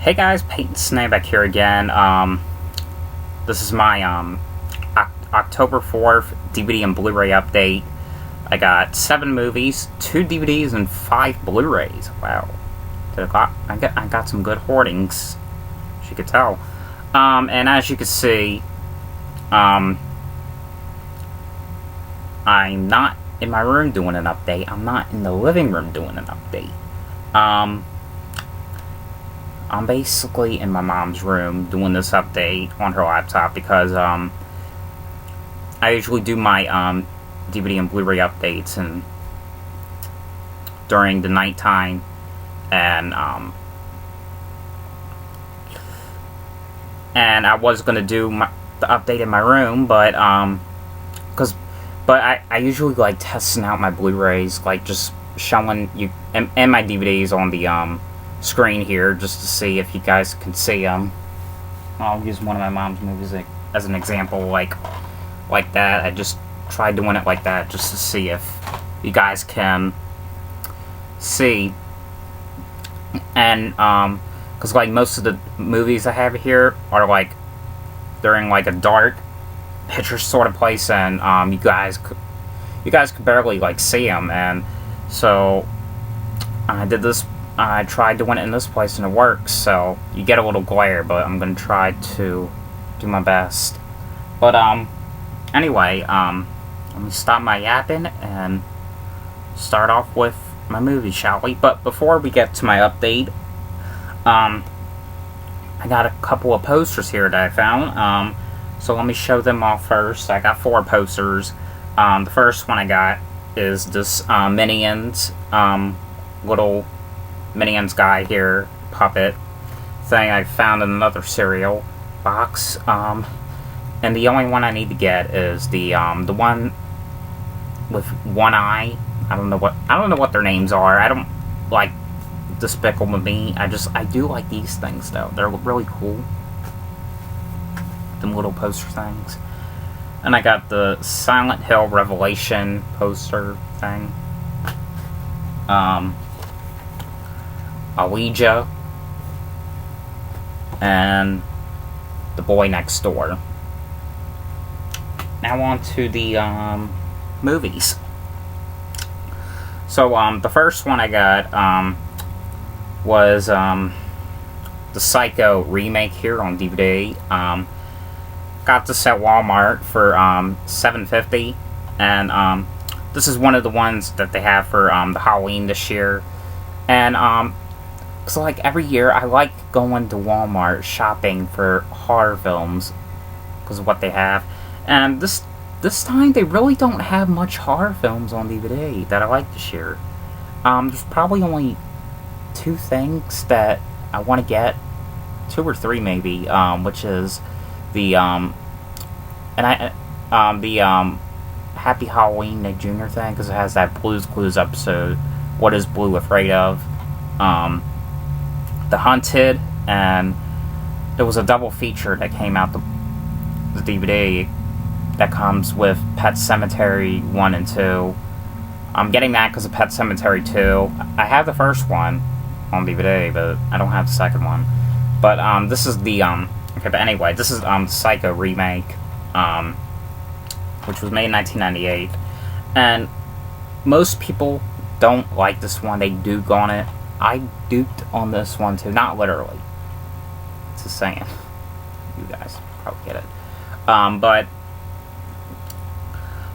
Hey guys, Peyton Snabeck here again. This is my October 4th DVD and Blu-ray update. I got 7 movies, 2 DVDs, and 5 Blu-rays. Wow, I got some good hoardings, as you could tell. And as you can see, I'm not in my room doing an update. I'm not in the living room doing an update. I'm basically in my mom's room doing this update on her laptop because I usually do my DVD and Blu-ray updates during the nighttime, and I was gonna do the update in my room, but I usually like testing out my Blu-rays, like just showing you and my DVDs on the screen here just to see if you guys can see them. I'll use one of my mom's movies as an example, like that. I just tried doing it like that just to see if you guys can see. And because like most of the movies I have here are like they're in like a dark picture sort of place, and you guys could barely like see them, and so I tried doing it in this place and it works, so you get a little glare, but I'm gonna try to do my best. But anyway, let me stop my yapping and start off with my movie, shall we? But before we get to my update, I got a couple of posters here that I found. So let me show them off first. I got 4 posters. The first one I got is this Minions little Minions guy here, puppet thing I found in another cereal box. And the only one I need to get is the one with one eye. I don't know what their names are. I don't like Despicable Me. I do like these things though. They're really cool. Them little poster things. And I got the Silent Hill Revelation poster thing. Ouija, and The Boy Next Door. Now on to the movies. So the first one I got was the Psycho remake here on DVD. Got this at Walmart for $7.50, and this is one of the ones that they have for the Halloween this year. And so like every year I like going to Walmart shopping for horror films because of what they have, and this time they really don't have much horror films on DVD that I like this year. There's probably only 2 things that I want to get, 2 or 3 maybe, which is the Happy Halloween Nick Jr. thing, because it has that Blue's Clues episode, What Is Blue Afraid Of? The Hunted, and there was a double feature that came out the DVD that comes with Pet Sematary 1 and 2. I'm getting that because of Pet Sematary 2. I have the first one on DVD, but I don't have the second one. But this is the okay. But anyway, this is the Psycho remake, which was made in 1998, and most people don't like this one. They duke on it. I duped on this one too. Not literally. It's a saying. You guys probably get it. But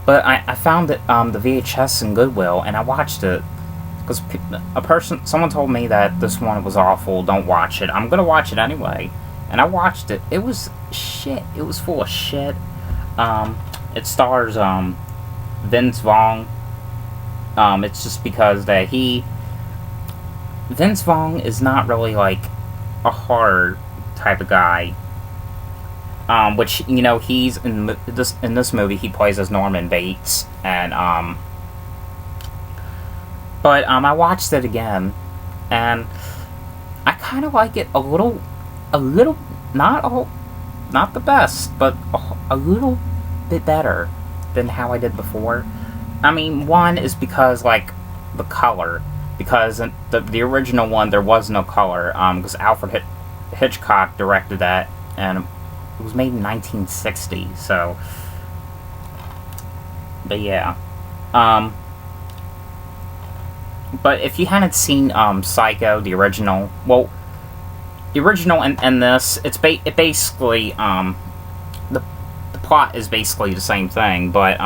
I found it the VHS in Goodwill, and I watched it because someone told me that this one was awful. Don't watch it. I'm gonna watch it anyway, and I watched it. It was shit. It was full of shit. It stars Vince Vaughn. It's just because that Vince Vaughn is not really like a horror type of guy. Which, you know, he's in this movie he plays as Norman Bates, and but I watched it again, and I kind of like it a little, not the best, but a little bit better than how I did before. I mean, one is because like the color, because in the original one there was no color, because Alfred Hitchcock directed that, and it was made in 1960. So, but yeah. But if you hadn't seen Psycho, the original, well, the original and this, it basically the plot is basically the same thing, but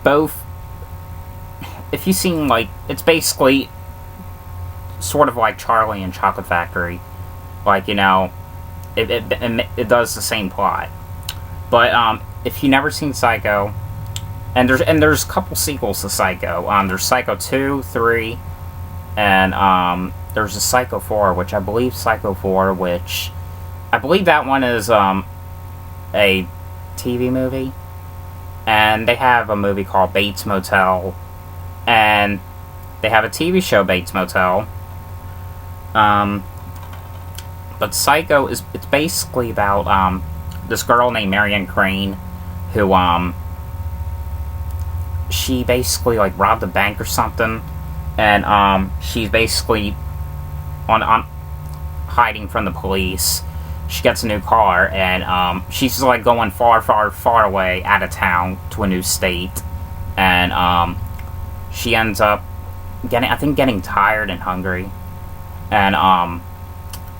both, if you've seen, like, it's basically sort of like Charlie and Chocolate Factory, like, you know, it does the same plot. But if you've never seen Psycho, and there's a couple sequels to Psycho. There's Psycho 2, 3, and there's a Psycho 4, which I believe that one is a TV movie, and they have a movie called Bates Motel, and they have a TV show, Bates Motel. But Psycho it's basically about this girl named Marion Crane, who she basically, like, robbed a bank or something, and she's basically on hiding from the police. She gets a new car, and she's, like, going far away out of town to a new state, and she ends up getting tired and hungry, and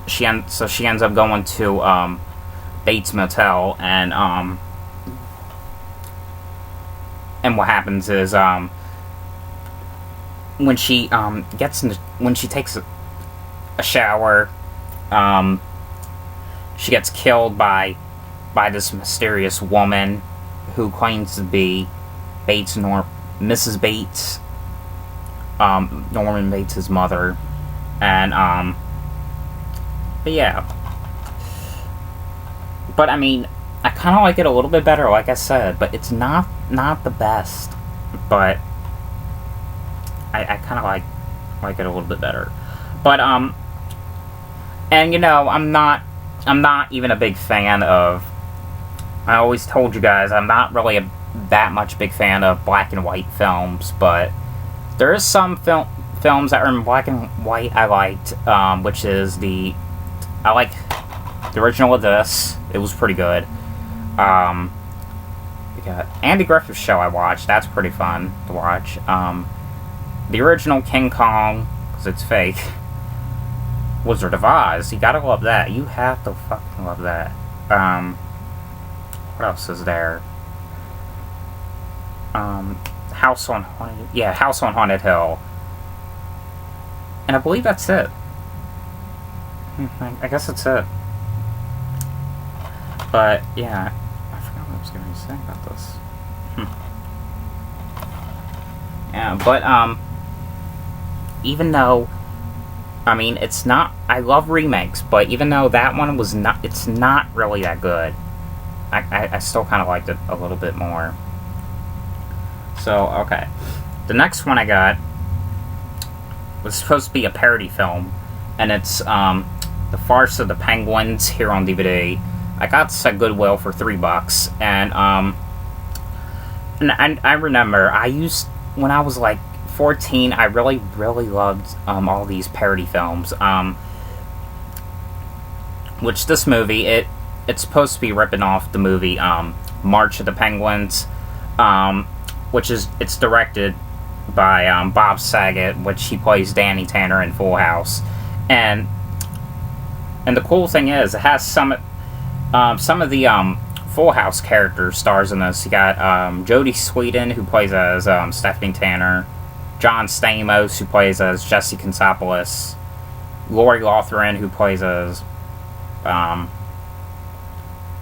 she ends up going to Bates Motel, and what happens is when she takes a shower, she gets killed by this mysterious woman who claims to be Mrs. Bates, Norman Bates' mother, and but yeah. But I mean, I kind of like it a little bit better, like I said, but it's not the best. But I kind of like it a little bit better. But and you know, I'm not even a big fan of. I always told you guys I'm not really that much big fan of black and white films, but there is some films that are in black and white I liked, which is I like the original of this. It was pretty good. We got Andy Griffith's show I watched. That's pretty fun to watch. The original King Kong, because it's fake. Wizard of Oz. You gotta love that. You have to fucking love that. What else is there? House on Haunted Hill. And I believe that's it. I guess that's it. But yeah, I forgot what I was going to say about this. Yeah, but even though, I mean, it's not. I love remakes, but even though that one was not, it's not really that good. I still kind of liked it a little bit more. So okay, the next one I got was supposed to be a parody film, and it's The Farce of the Penguins here on DVD. I got this at Goodwill for $3, and I remember when I was like 14, I really loved all these parody films. Which this movie it's supposed to be ripping off the movie March of the Penguins, which it's directed by Bob Saget, which he plays Danny Tanner in Full House, and the cool thing is it has some of the Full House characters stars in this. You got Jodie Sweetin, who plays as Stephanie Tanner, John Stamos, who plays as Jesse Kansopoulos, Lori Loughlin, who plays as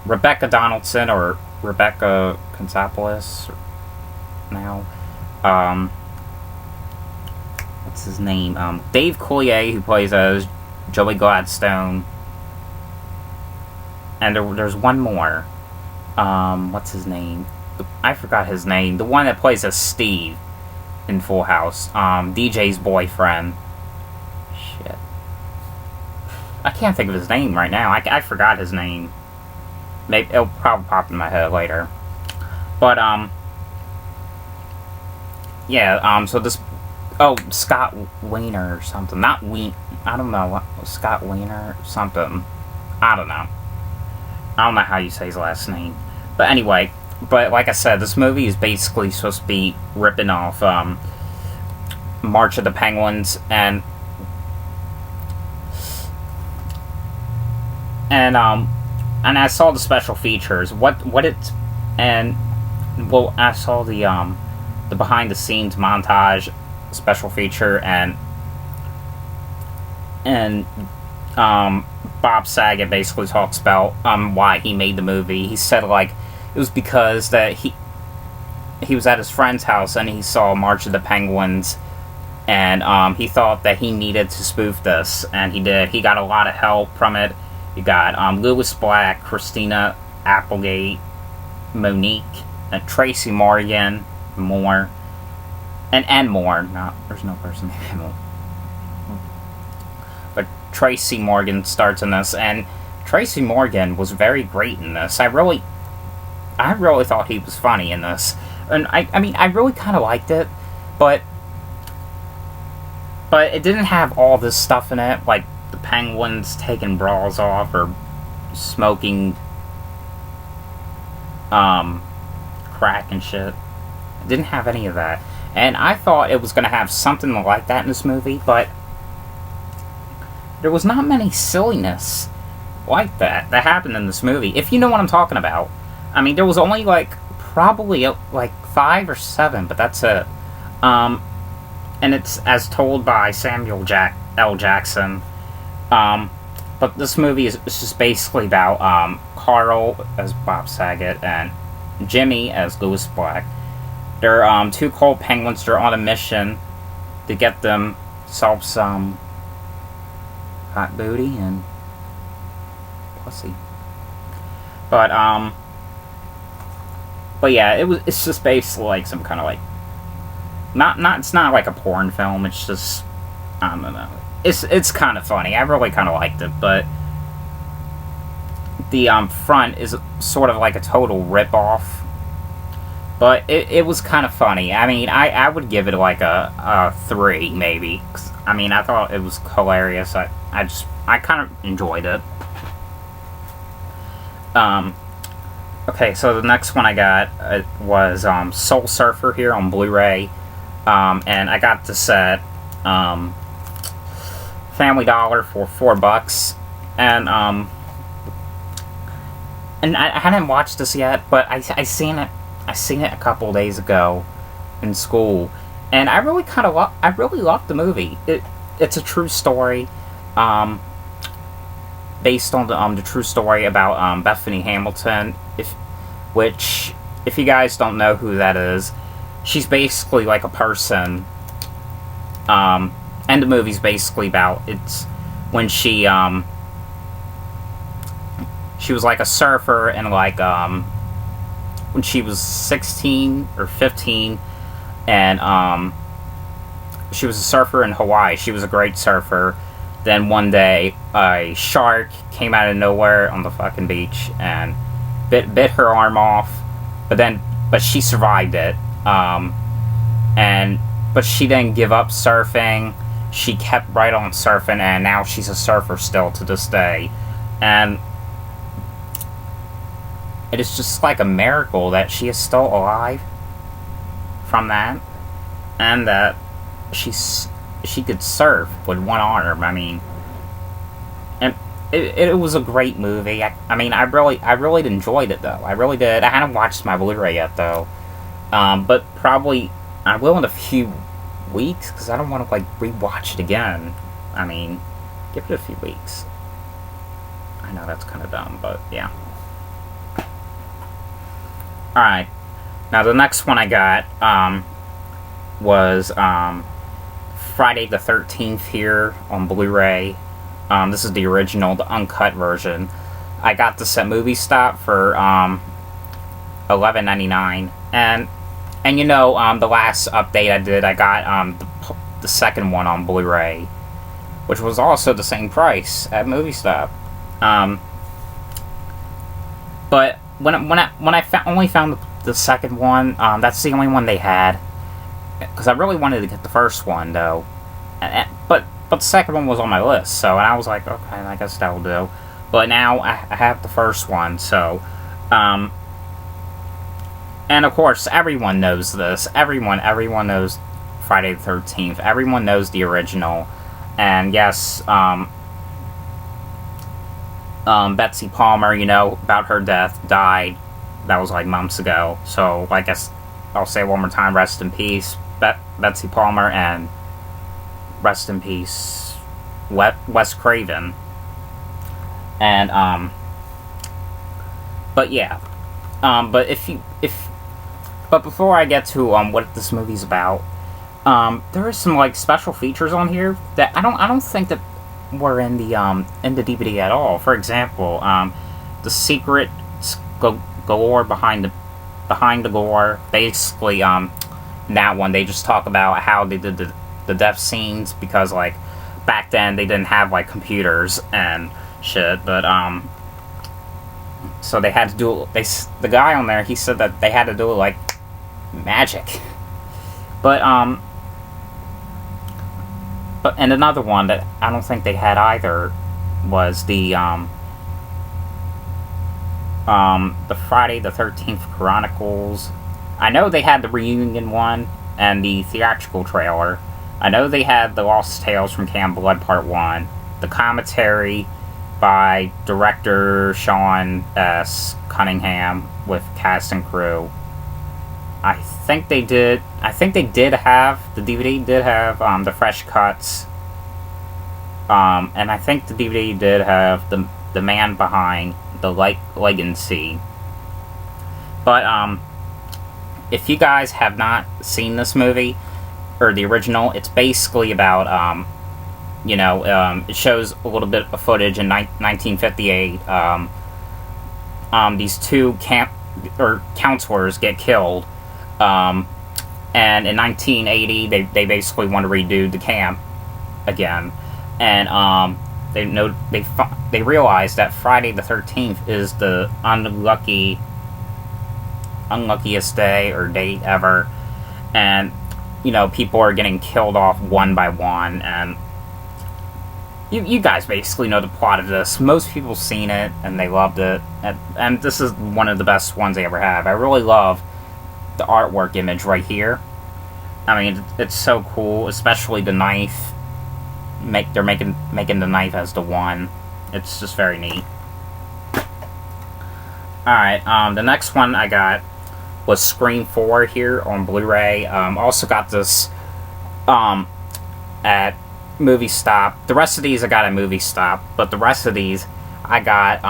Rebecca Donaldson, or Rebecca Kansopoulos now. What's his name? Dave Coulier, who plays as Joey Gladstone. And there's one more. What's his name? I forgot his name. The one that plays as Steve in Full House. DJ's boyfriend. Shit. I can't think of his name right now. I forgot his name. Maybe it'll probably pop in my head later. But yeah. So this Oh, Scott Wiener or something. Not Wien. I don't know. Scott Wiener or something. I don't know. I don't know how you say his last name. But anyway, but like I said, this movie is basically supposed to be ripping off March of the Penguins and I saw the special features. I saw the behind the scenes montage special feature and Bob Saget basically talks about why he made the movie. He said like it was because that he was at his friend's house and he saw March of the Penguins and he thought that he needed to spoof this, and he did. He got a lot of help from it. You got Louis Black, Christina Applegate, Monique, and Tracy Morgan, more, and more. No, there's no person named more. But Tracy Morgan starts in this, and Tracy Morgan was very great in this. I really thought he was funny in this, and I mean, I really kind of liked it, but it didn't have all this stuff in it, like the penguins taking bras off or smoking crack and shit. It didn't have any of that. And I thought it was going to have something like that in this movie, but there was not many silliness like that happened in this movie, if you know what I'm talking about. I mean, there was only probably 5 or 7, but that's it. And it's as told by Samuel L. Jackson. But this movie is just basically about Carl as Bob Saget and Jimmy as Louis Black. They're 2 cold penguins. They're on a mission to get themselves some hot booty and pussy. But yeah, it's just basically like some kind of it's not like a porn film. It's just, I don't know. It's kind of funny. I really kind of liked it, but the front is sort of like a total rip-off. But it was kind of funny. I mean, I would give it like a 3, maybe. I mean, I thought it was hilarious. I kind of enjoyed it. Okay, so the next one I got was Soul Surfer here on Blu-ray. And I got this at Family Dollar for $4. And I hadn't watched this yet, but I seen it a couple of days ago in school, and I really loved the movie. It's a true story, based on the true story about Bethany Hamilton. If you guys don't know who that is, she's basically like a person. And the movie's basically about it's when she was like a surfer and when she was 16 or 15, and she was a surfer in Hawaii. She was a great surfer. Then one day, a shark came out of nowhere on the fucking beach and bit her arm off. But she survived it. But she didn't give up surfing. She kept right on surfing, and now she's a surfer still to this day. And it is just like a miracle that she is still alive from that, and that she could surf with one arm. I mean, and it was a great movie. I mean, I really enjoyed it though. I really did. I hadn't watched my Blu-ray yet though, but probably I will in a few weeks because I don't want to rewatch it again. I mean, give it a few weeks. I know that's kind of dumb, but yeah. Alright, now the next one I got was Friday the 13th here on Blu-ray. This is the original, the uncut version. I got this at Movie Stop for $11.99, and you know, the last update I did, I got the second one on Blu-ray, which was also the same price at Movie Stop. But when I only found the second one, that's the only one they had, because I really wanted to get the first one though, but the second one was on my list, so and I was like, okay, I guess that will do. But now I have the first one, so and of course everyone knows this. Everyone knows Friday the 13th. Everyone knows the original, and yes, Betsy Palmer, about her death, died. That was like months ago. So I guess I'll say it one more time: rest in peace, Betsy Palmer, and rest in peace, Wes Craven. And but yeah, but but before I get to what this movie's about, there is some like special features on here that I don't think that were in the DVD at all. For example, the secret gore behind the gore. Basically, that one they just talk about how they did the death scenes, because like back then they didn't have like computers and shit, but so they had to do it. The guy on there, he said that they had to do it like magic. But and another one that I don't think they had either was the Friday the 13th Chronicles. I know they had the reunion one and the theatrical trailer. I know they had the Lost Tales from Camp Blood Part 1, the commentary by director Sean S. Cunningham with cast and crew. I think they did have, the DVD did have the fresh cuts. And I think the DVD did have the man behind the legacy. But if you guys have not seen this movie, or the original, it's basically about it shows a little bit of footage in 1958. These two counselors get killed, and in 1980 they basically want to redo the camp again, and they realize that Friday the 13th is the unluckiest day or date ever, and people are getting killed off one by one, and you guys basically know the plot of this. Most people seen it and they loved it, and this is one of the best ones they ever have. I really love the artwork image right here. I mean, it's so cool, especially the knife. They're making the knife as the one. It's just very neat. Alright, the next one I got was Scream 4 here on Blu-ray. Also got this at Movie Stop. The rest of these I got at Movie Stop, but the rest of these I got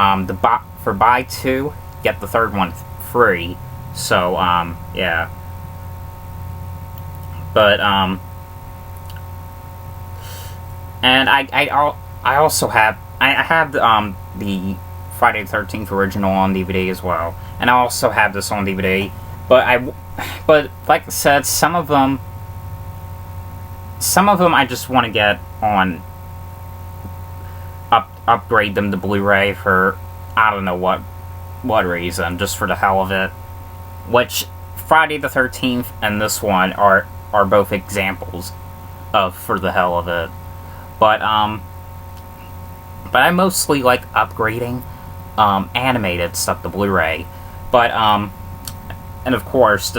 for buy two, get the third one free. So yeah. But and I also have the Friday the 13th original on DVD as well, and I also have this on DVD. But like I said, some of them I just want to get on upgrade them to Blu-ray for I don't know what reason, just for the hell of it. Which Friday the 13th and this one are both examples of for the hell of it. But I mostly like upgrading animated stuff to Blu-ray. But and of course,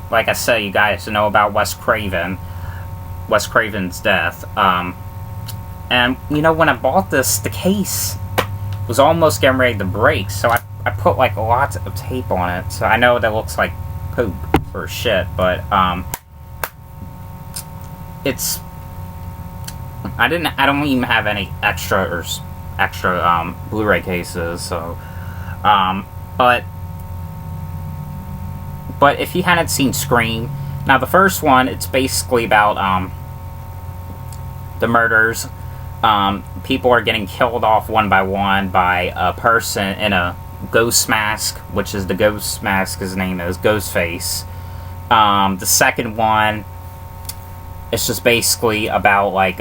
like I said, you guys know about Wes Craven's death. And when I bought this, the case was almost getting ready to break, so I put like lots of tape on it. So I know that looks like poop or shit, but it's. I don't even have any extra Blu-ray cases, so but if you hadn't seen Scream, now the first one, it's basically about the murders. People are getting killed off one by one by a person in a ghost mask, which is the ghost mask, his name is Ghostface. The second one, it's just basically about like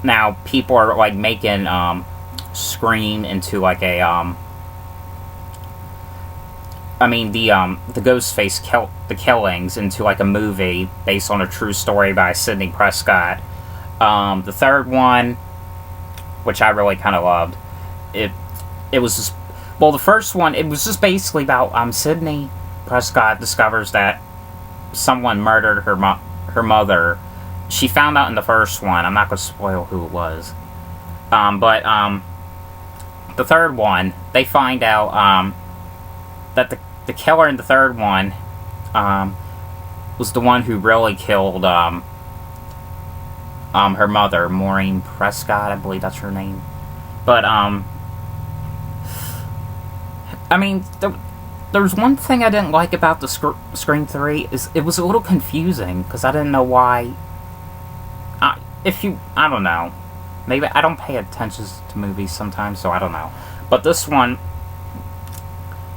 now people are like making Scream into like a the Ghostface the killings into like a movie based on a true story by Sidney Prescott. The third one, which I really kind of loved, it was just, well, the first one, it was just basically about Sidney Prescott discovers that someone murdered her mother. She found out in the first one. I'm not going to spoil who it was. But the third one, they find out that the killer in the third one was the one who really killed her mother, Maureen Prescott, I believe that's her name. But there was one thing I didn't like about the Scream 3 is it was a little confusing because I didn't know why. I don't know. Maybe I don't pay attention to movies sometimes, so I don't know. But this one,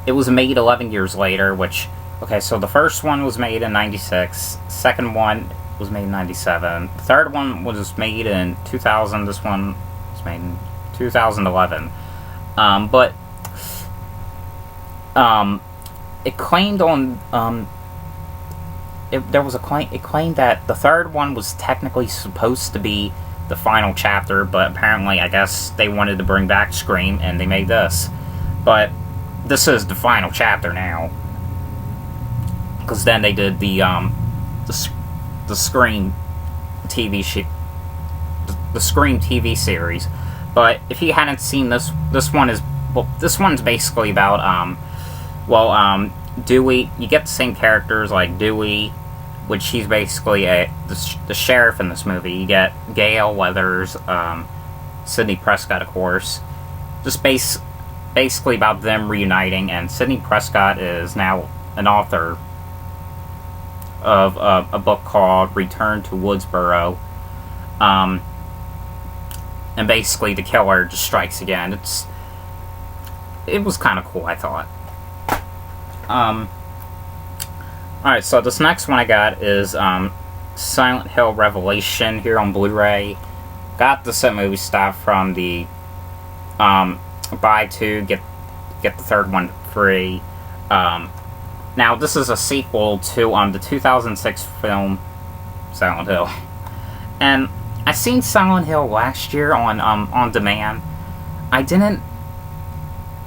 it was made 11 years later, which, okay, so the first one was made in 96, second one was made in 97, the third one was made in 2000, this one was made in 2011. It claimed on, it claimed that the third one was technically supposed to be the final chapter, but apparently, I guess, they wanted to bring back Scream, and they made this. But this is the final chapter now. Because then they did the Scream TV the Scream TV series. But if you hadn't seen this one's basically about, Dewey. You get the same characters like Dewey, which he's basically the sheriff in this movie. You get Gale Weathers, Sidney Prescott, of course. Just basically about them reuniting, and Sidney Prescott is now an author of a book called Return to Woodsboro. And basically the killer just strikes again. It was kind of cool, I thought. Alright, so this next one I got is Silent Hill Revelation here on Blu-ray. Got this at Movie Stop from the buy two, get the third one free. Now, this is a sequel to the 2006 film Silent Hill. And I seen Silent Hill last year on demand.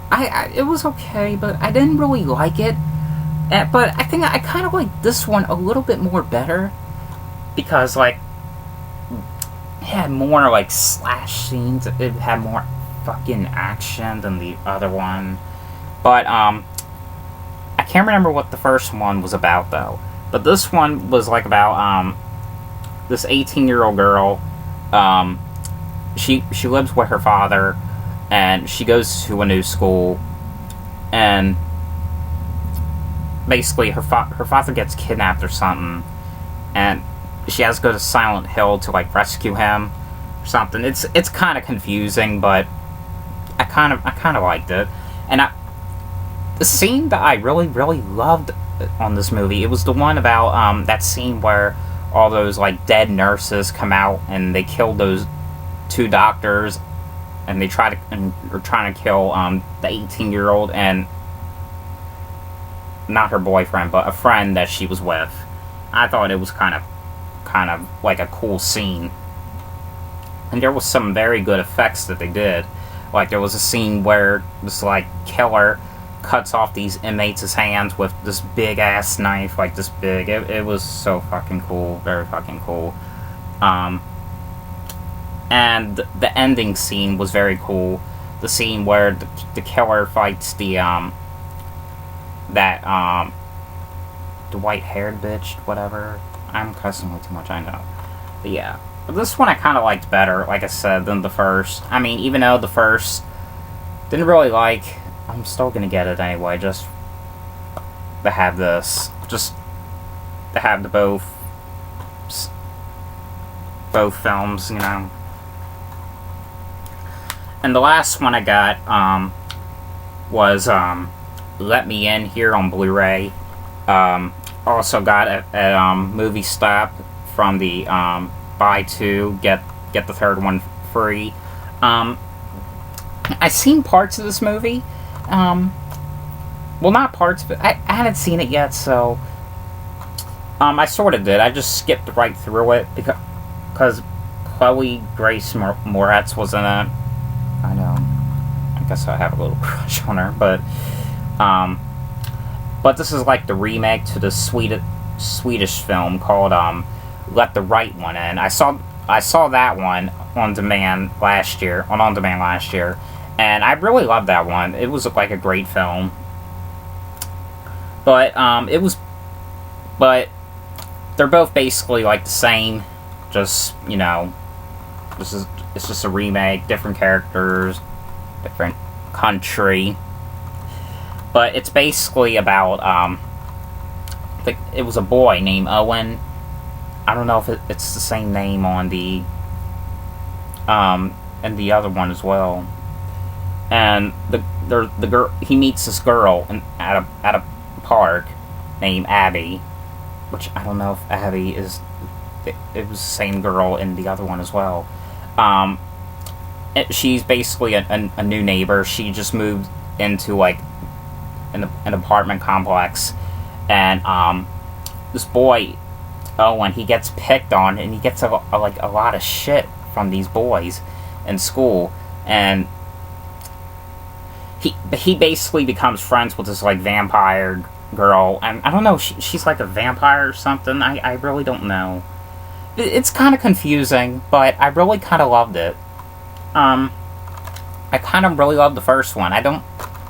It was okay, but I didn't really like it. But I think I kind of like this one a little bit more better because, like, it had more, like, slash scenes. It had more fucking action than the other one. But, I can't remember what the first one was about, though. But this one was, like, about, this 18-year-old girl. She lives with her father, and she goes to a new school, and basically her father gets kidnapped or something, and she has to go to Silent Hill to, like, rescue him or something. It's kind of confusing, but I kind of liked it. And the scene that I really, really loved on this movie, it was the one about that scene where all those, like, dead nurses come out and they kill those two doctors, and they are trying to kill the 18-year-old and not her boyfriend, but a friend that she was with. I thought it was kind of like a cool scene. And there was some very good effects that they did. Like, there was a scene where this, like, killer cuts off these inmates' hands with this big-ass knife, like this big. It was so fucking cool. Very fucking cool. And the ending scene was very cool. The scene where the killer fights the white-haired bitch, whatever. I'm cussing way too much, I know. But yeah. But this one I kind of liked better, like I said, than the first. I mean, even though the first didn't really like, I'm still gonna get it anyway, just to have this. Just to have the both films, you know. And the last one I got was Let Me In here on Blu-ray. Also got it at Movie Stop from the buy two, get the third one free. I seen parts of this movie. well, not parts of it. I hadn't seen it yet, so I sort of did. I just skipped right through it because Chloe Grace Moretz was in it. I know. I guess I have a little crush on her, but this is like the remake to the Swedish film called Let the Right One In. I saw that one on demand last year, and I really loved that one. It was like a great film. But they're both basically like the same, just, you know, it's just a remake, different characters, different country. But it's basically about it was a boy named Owen. I don't know if it's the same name on the and the other one as well. And the girl, he meets this girl at a park named Abby, which I don't know if Abby is. It was the same girl in the other one as well. She's basically a new neighbor. She just moved into like an apartment complex, and this boy Owen, he gets picked on, and he gets a lot of shit from these boys in school, and he basically becomes friends with this like vampire girl, and I don't know, she's like a vampire or something. I really don't know. It's kind of confusing, but I really kind of loved it. I kind of really loved the first one.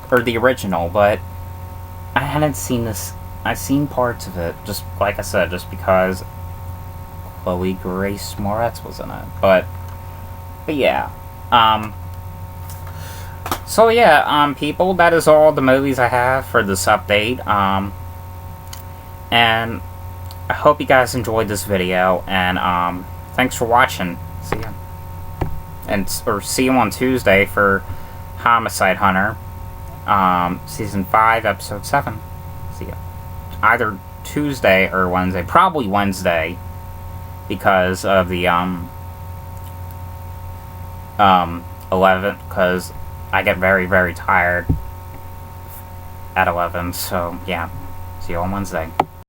Or the original, but I hadn't seen this. I've seen parts of it, just like I said, just because Chloe Grace Moretz was in it. But yeah. So yeah, people, that is all the movies I have for this update. And I hope you guys enjoyed this video, and thanks for watching. See ya. Or see you on Tuesday for Homicide Hunter, Season 5, Episode 7. See ya. Either Tuesday or Wednesday. Probably Wednesday, because of the 11th, because I get very, very tired at 11, so yeah. See you on Wednesday.